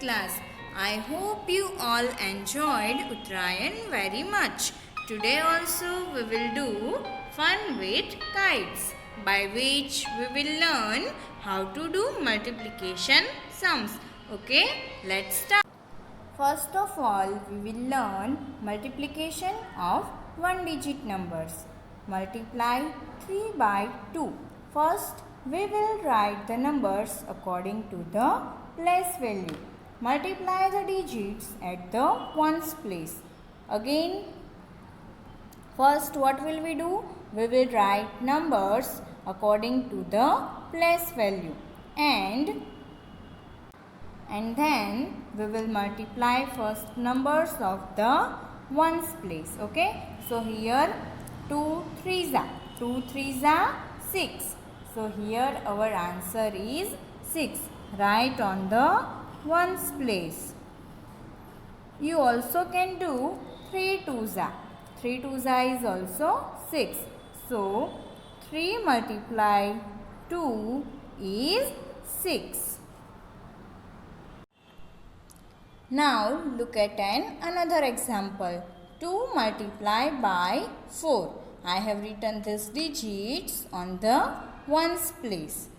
class. I hope you all enjoyed Uttarayan very much. Today also we will do fun with kites, by which we will learn how to do multiplication sums. Okay, let's start. First of all, we will learn multiplication of one digit numbers. Multiply 3 by 2. First, we will write the numbers according to the place value. Multiply the digits at the ones place. Again, first what will we do? We will write numbers according to the place value. And then we will multiply first numbers of the ones place. Okay. So here 2 3s are 2 3s are 6. So here our answer is 6. Write on the ones place. You also can do 3 2s are. 3 2s are is also 6. So 3 multiply 2 is 6. Now look at another example. 2 multiply by 4. I have written these digits on the ones place.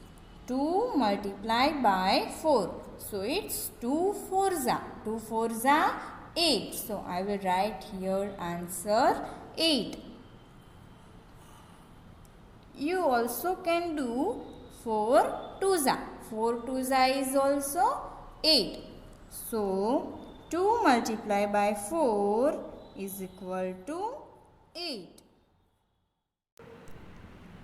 2 multiply by 4. So it's 2 4s are. 2 4s are 8. So I will write here answer 8. You also can do 4 2s are. 4 2s are is also 8. So 2 multiply by 4 is equal to 8.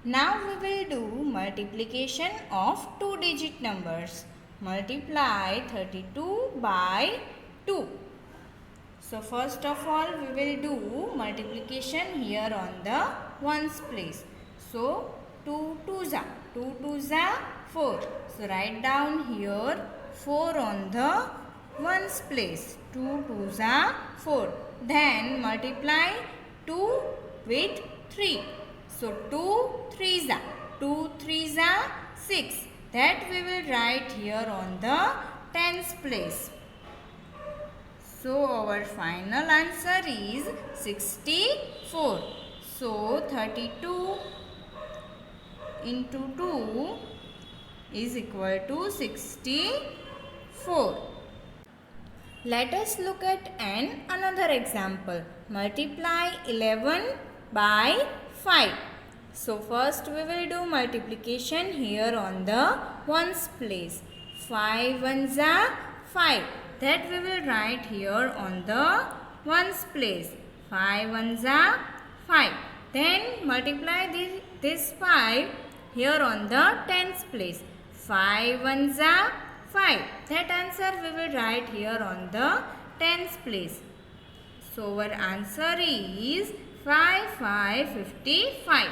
Now we will do multiplication of 2-digit numbers. Multiply 32 by 2. So first of all we will do multiplication here on the ones place. So 2 2s are. 2 2s are 4. So write down here 4 on the ones place. 2 2s are 4. Then multiply 2 with 3. So 2 3s are. 2 3s are 6. That we will write here on the tens place. So our final answer is 64. So 32 into 2 is equal to 64. Let us look at another example. Multiply 11 by 5. So first we will do multiplication here on the ones place. 5 ones are 5. That we will write here on the ones place. 5 ones are 5. Then multiply this 5 here on the tens place. 5 ones are 5. That answer we will write here on the tens place. So our answer is 5 5 55.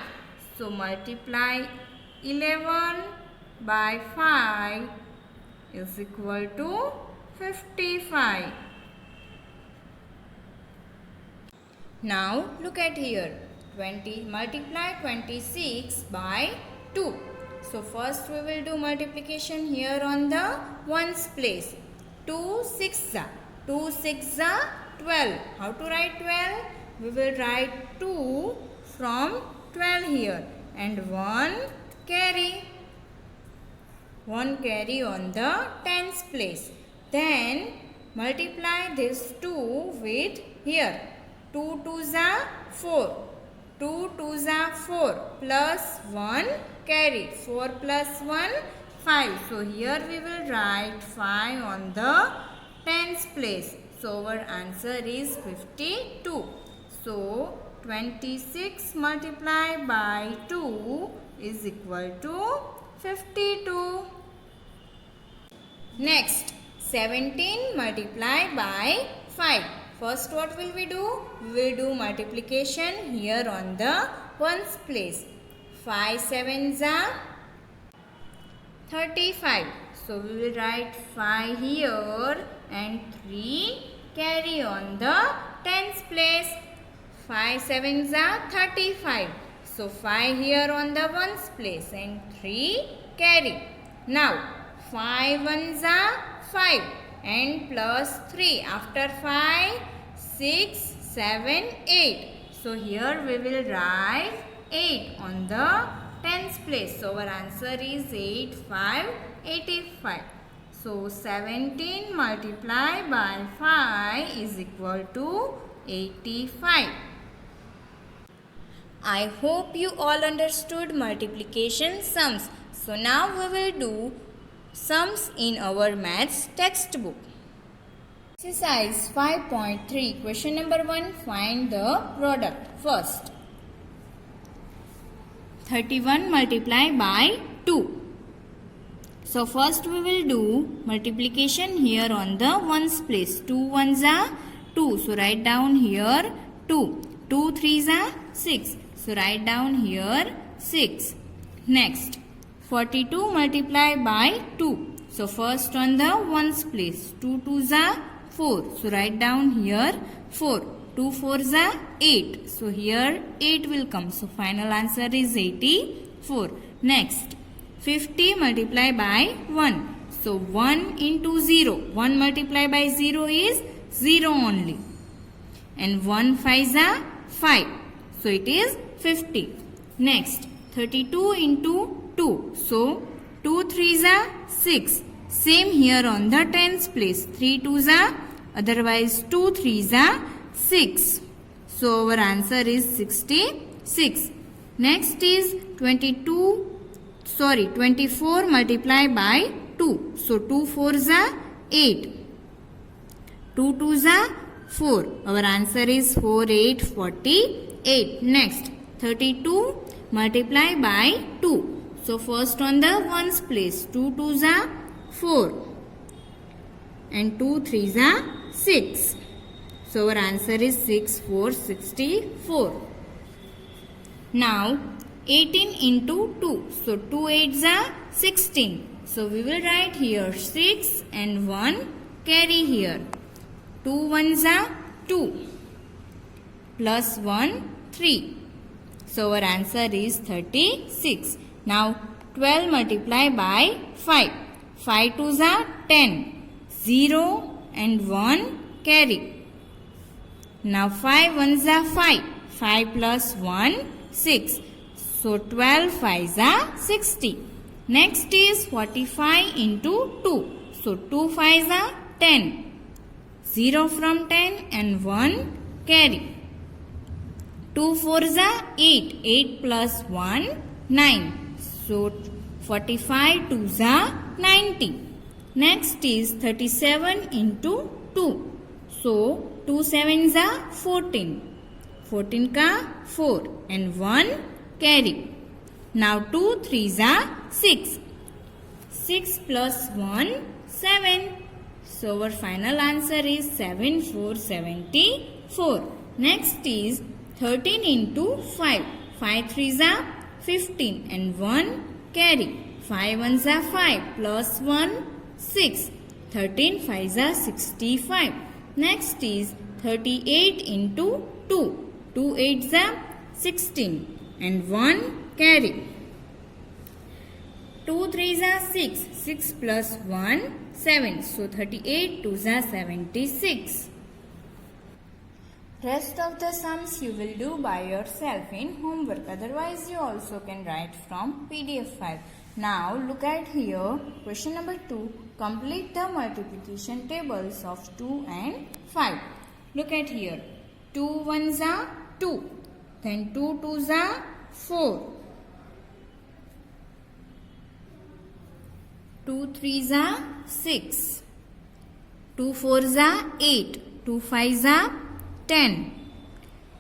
So multiply 11 by 5 is equal to 55. Now look at here. Multiply 26 by 2. So first we will do multiplication here on the ones place. 2 6 are. 2 6 are 12. How to write 12? We will write 2 from 12 here and 1 carry. 1 carry on the tens place. Then multiply this 2 with here. 2 2s are 4. 2 2s are 4 plus 1 carry. 4 plus 1 5. So here we will write 5 on the tens place. So our answer is 52. So 26 multiplied by 2 is equal to 52. Next 17 multiplied by 5. First what will we do? We will do multiplication here on the ones place. 5 7s are 35. So we will write 5 here and 3 carry on the tens place. 5 7s are 35. So 5 here on the ones place and 3 carry. Now 5 ones are 5. and plus 3. After 5, 6, 7, 8. So here we will write 8 on the tens place. So our answer is 8, 5, 85. So 17 multiplied by 5 is equal to 85. I hope you all understood multiplication sums. So now we will do sums in our maths textbook. Exercise 5.3. Question number 1. Find the product. First, 31 multiplied by 2. So first we will do multiplication here on the ones place. 2 ones are 2. So write down here 2. 2 threes are 6. So write down here 6. Next, 42 multiplied by 2. So first on the ones place. 2 twos are 4. So write down here 4. 2 fours are 8. So here 8 will come. So final answer is 84. Next, 50 multiplied by 1. So 1 into 0. 1 multiplied by 0 is 0 only. And 1 fives are 5. So it is 50. Next, 32 into 2. So 2 threes are 6. Same here on the tens place. 3 twos are, otherwise 2 threes are 6. So our answer is 66. Next is 24 multiplied by 2. So 2 fours are 8. 2 twos are 4. Our answer is 4, 8, 48. Next, 32 multiplied by 2. So first on the ones place. 2 twos are 4. And 2 threes are 6. So our answer is 6, 4, 64. Now 18 into 2. So 2 eights are 16. So we will write here 6 and 1 carry here. 2 ones are 2. Plus 1, 3. So our answer is 36. Now 12 multiplied by 5. 5 twos are 10. 0 and 1 carry. Now 5 ones are 5. 5 plus 1, 6. So 12 fives are 60. Next is 45 into 2. So 2 fives are 10. 0 from 10 and 1 carry. 2 fours are 8. 8 plus 1, 9. So 45 twos are 90. Next is 37 into 2. So 2 sevens are 14. 14 ka 4 and 1 carry. Now 2 threes are 6. 6 plus 1, 7. So our final answer is 7, 4, 74. Next is 13 into 5. 5 threes are 15 and 1 carry. 5 ones are 5 plus 1, 6. 13 fives are 65. Next is 38 into 2. 2 eights are 16 and 1 carry. 2 threes are 6. 6 plus 1, 7. So 38 twos are 76. Rest of the sums you will do by yourself in homework. Otherwise you also can write from PDF file. Now look at here. Question number 2. Complete the multiplication tables of 2 and 5. Look at here. 2 ones are 2. Then 2 twos are 4. 2 threes are 6. 2 fours are 8. 2 fives are 10.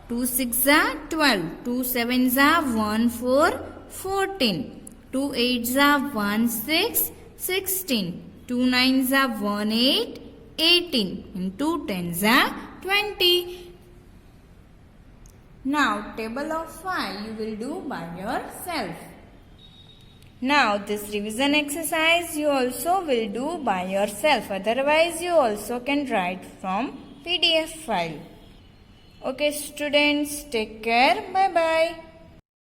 2 sixes are 12. 2 sevens are 1, 4, 14. 2 eights are 1, 6, 16. 2 nines are 1, 8, 18. And 2 tens are 20. Now table of 5 you will do by yourself. Now this revision exercise you also will do by yourself. Otherwise you also can write from PDF file. Okay students, take care. Bye bye.